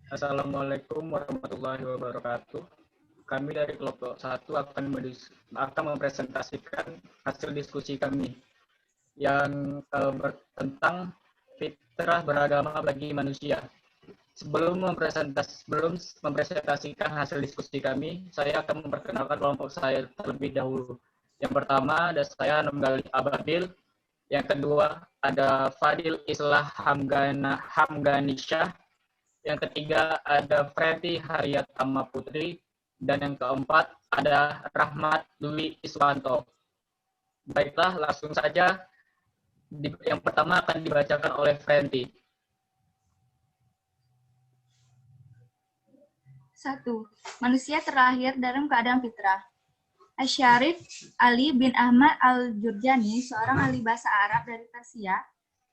Assalamualaikum warahmatullahi wabarakatuh. Kami dari kelompok 1 akan mempresentasikan hasil diskusi kami yang tentang fitrah beragama bagi manusia. Sebelum mempresentasikan hasil diskusi kami, saya akan memperkenalkan kelompok saya terlebih dahulu. Yang pertama ada saya Nunggali Ababil, yang kedua ada Fadil Islah Hamganisyah, yang ketiga ada Freddy Haryatama Putri, dan yang keempat ada Rahmat Dwi Iswanto. Baiklah, langsung saja. Yang pertama akan dibacakan oleh Freddy. 1. Manusia terlahir dalam keadaan fitrah. Asyarif Ali bin Ahmad Al-Jurjani, seorang ahli bahasa Arab dari Persia,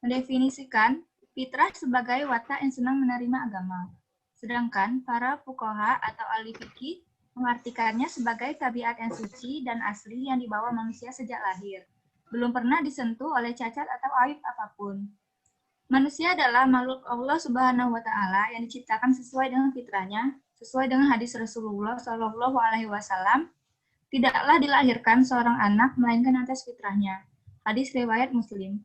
mendefinisikan fitrah sebagai watak yang senang menerima agama. Sedangkan para fuqaha atau ahli fikih mengartikannya sebagai tabiat yang suci dan asli yang dibawa manusia sejak lahir, belum pernah disentuh oleh cacat atau aib apapun. Manusia adalah makhluk Allah Subhanahu wa Ta'ala yang diciptakan sesuai dengan fitrahnya, sesuai dengan hadis Rasulullah Shallallahu Alaihi Wasallam. Tidaklah dilahirkan seorang anak melainkan atas fitrahnya. Hadis riwayat Muslim.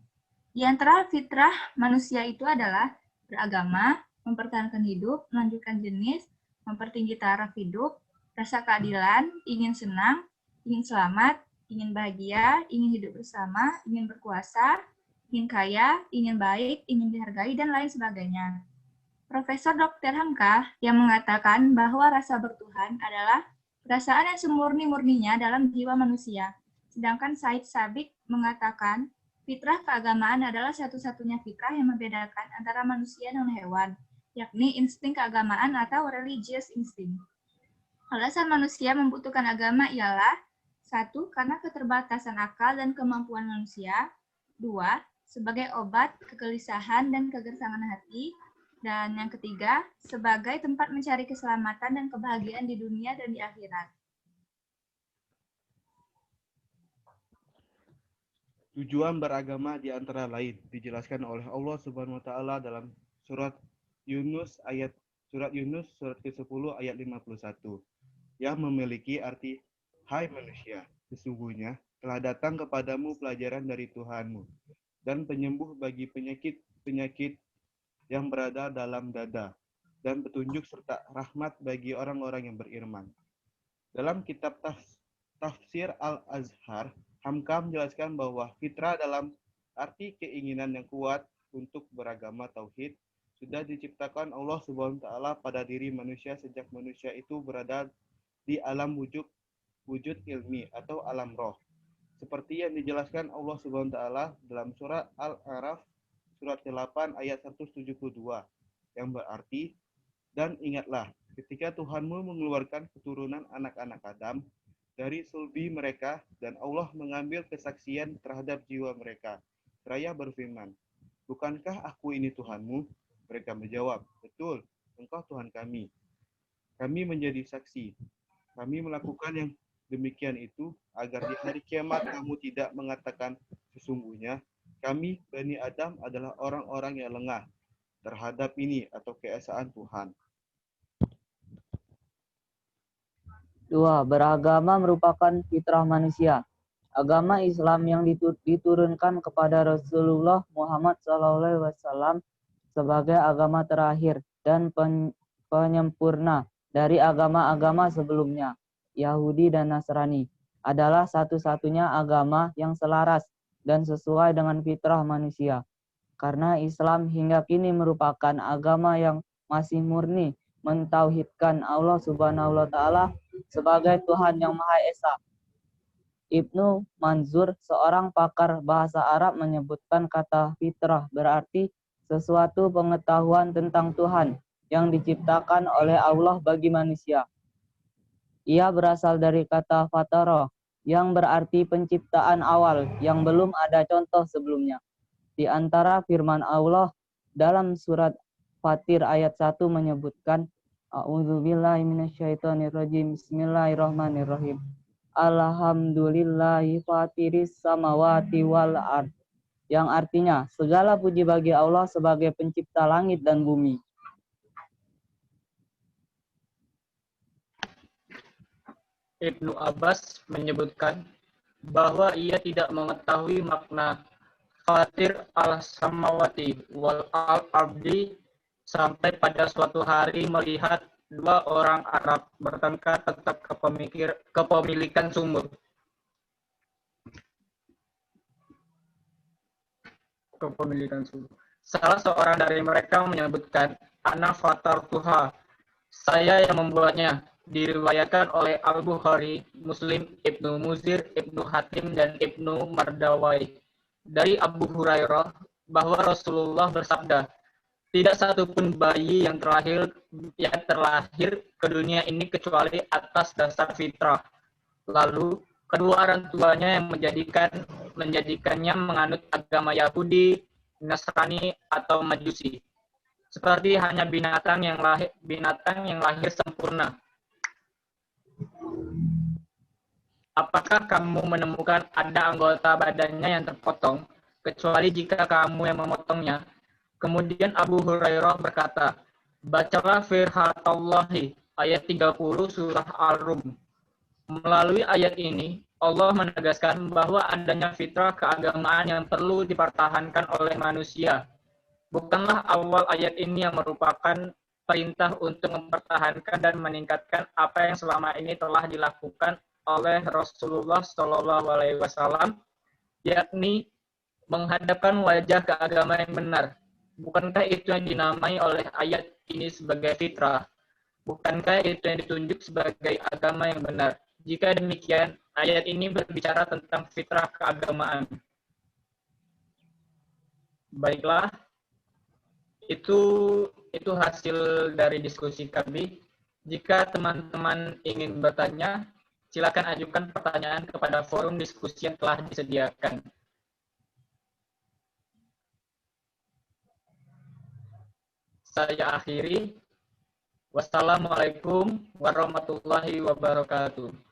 Di antara fitrah manusia itu adalah beragama, mempertahankan hidup, melanjutkan jenis, mempertinggi taraf hidup, rasa keadilan, ingin senang, ingin selamat, ingin bahagia, ingin hidup bersama, ingin berkuasa, ingin kaya, ingin baik, ingin dihargai, dan lain sebagainya. Profesor Dr. Hamka yang mengatakan bahwa rasa bertuhan adalah perasaan yang semurni-murninya dalam jiwa manusia. Sedangkan Said Sabiq mengatakan fitrah keagamaan adalah satu-satunya fitrah yang membedakan antara manusia dan hewan, yakni insting keagamaan atau religious instinct. Alasan manusia membutuhkan agama ialah 1. Karena keterbatasan akal dan kemampuan manusia. 2. Sebagai obat kegelisahan dan kegersangan hati. Dan yang ketiga, sebagai tempat mencari keselamatan dan kebahagiaan di dunia dan di akhirat. Tujuan beragama di antara lain dijelaskan oleh Allah Subhanahu wa taala dalam surat Yunus surat ke-10 ayat 51 yang memiliki arti, hai manusia, sesungguhnya telah datang kepadamu pelajaran dari Tuhanmu dan penyembuh bagi penyakit yang berada dalam dada, dan petunjuk serta rahmat bagi orang-orang yang beriman. Dalam kitab Tafsir Al-Azhar, Hamka menjelaskan bahwa fitrah dalam arti keinginan yang kuat untuk beragama tauhid sudah diciptakan Allah Subhanahu wa taala pada diri manusia sejak manusia itu berada di alam wujud ilmi atau alam roh. Seperti yang dijelaskan Allah Subhanahu wa taala dalam surah Al-A'raf surat ke-8 ayat 172 yang berarti, dan ingatlah ketika Tuhanmu mengeluarkan keturunan anak-anak Adam dari sulbi mereka dan Allah mengambil kesaksian terhadap jiwa mereka seraya berfirman, bukankah aku ini Tuhanmu? Mereka menjawab, betul, engkau Tuhan kami. Kami menjadi saksi. Kami melakukan yang demikian itu agar di hari kiamat kamu tidak mengatakan sesungguhnya kami, Bani Adam, adalah orang-orang yang lengah terhadap ini atau keesaan Tuhan. 2. Beragama merupakan fitrah manusia. Agama Islam yang diturunkan kepada Rasulullah Muhammad SAW sebagai agama terakhir dan penyempurna dari agama-agama sebelumnya, Yahudi dan Nasrani, adalah satu-satunya agama yang selaras dan sesuai dengan fitrah manusia. Karena Islam hingga kini merupakan agama yang masih murni mentauhidkan Allah Subhanahu wa taala sebagai Tuhan yang Maha Esa. Ibnu Manzur, seorang pakar bahasa Arab, menyebutkan kata fitrah berarti sesuatu pengetahuan tentang Tuhan yang diciptakan oleh Allah bagi manusia. Ia berasal dari kata fatara yang berarti penciptaan awal yang belum ada contoh sebelumnya. Di antara firman Allah dalam surat Fatir ayat 1 menyebutkan A'udzubillahi minasyaitonirrajim. Bismillahirrahmanirrahim. Alhamdulillahi fatiris samawati wal ard. yang artinya segala puji bagi Allah sebagai pencipta langit dan bumi. Ibnu Abbas menyebutkan bahwa ia tidak mengetahui makna Fatir al-Samawati wal al-Ardi sampai pada suatu hari melihat dua orang Arab bertengkar tentang kepemilikan sumur. Salah seorang dari mereka menyebutkan, "Ana fatartuha," saya yang membuatnya. Diriwayatkan oleh Al-Bukhari, Muslim, Ibnu Muzir, Ibnu Hatim, dan Ibnu Mardawai dari Abu Hurairah bahwa Rasulullah bersabda, "Tidak satupun bayi yang terlahir ke dunia ini kecuali atas dasar fitrah." Lalu kedua orang tuanya yang menjadikannya menganut agama Yahudi, Nasrani, atau Majusi. Seperti hanya binatang yang lahir sempurna. Apakah kamu menemukan ada anggota badannya yang terpotong, kecuali jika kamu yang memotongnya? Kemudian Abu Hurairah berkata, "Bacalah firhatallahi," ayat 30 surah Al-Rum. Melalui ayat ini, Allah menegaskan bahwa adanya fitrah keagamaan yang perlu dipertahankan oleh manusia. Bukanlah awal ayat ini yang merupakan perintah untuk mempertahankan dan meningkatkan apa yang selama ini telah dilakukan oleh Rasulullah SAW, yakni menghadapkan wajah ke agama yang benar. Bukankah itu yang dinamai oleh ayat ini sebagai fitrah? Bukankah itu yang ditunjuk sebagai agama yang benar? Jika demikian, ayat ini berbicara tentang fitrah keagamaan. Baiklah, itu hasil dari diskusi kami. Jika teman-teman ingin bertanya, silakan ajukan pertanyaan kepada forum diskusi yang telah disediakan. Saya akhiri. Wassalamualaikum warahmatullahi wabarakatuh.